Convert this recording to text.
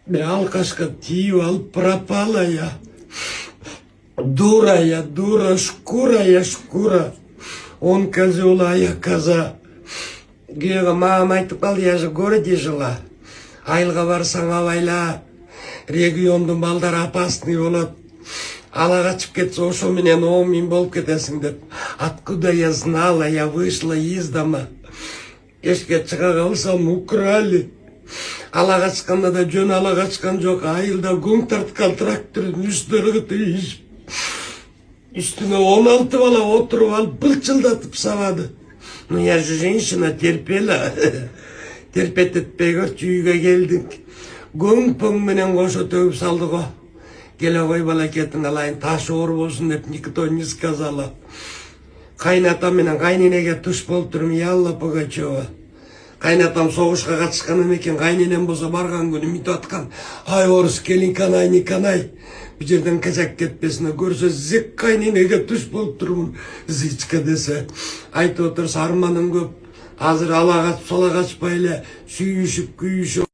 Мен алкашка тиіп алып пропала я. Дура, шкура. Он козёла, а я коза. Гега мамам айтып калды, я же в городе жила. Айылга барсаң абайла. Региондун балдары опасный болот. Ала качып кетсе ошо менен 10 000 болуп кетесиң деп. Откуда я знала, я вышла из дома. Эшикке чыга калсам украли. Ала качканда да жөн ала качкан жок. Айылда гүң тарткан трактордун үстөрүгө тийишип. Üstüne 16 bala oturup alıp bılçıldatıp savadı. Ну я же женщина, терпела. Терпететпей көрчү, үйгө келдик. Көң-пөң менен кошо төгүп салды го. Келе кой бала кетин алайын, таш оор болсун деп никто не сказала. Кайната менен кайненеге туш болуп турум, Ялла Пугачева. Кайнатам согушка катышкан экен, кайненем болсо барган күнү митип аткан. Ай орус келин канай, не канай. Bir жерден казак кетпесине көрсө зек кайненеге туш болуп турмун. Зичка десе, айтып отурса арманым көп. Азыр ала качып, сола качпай эле сүйүшүп, күйүшүп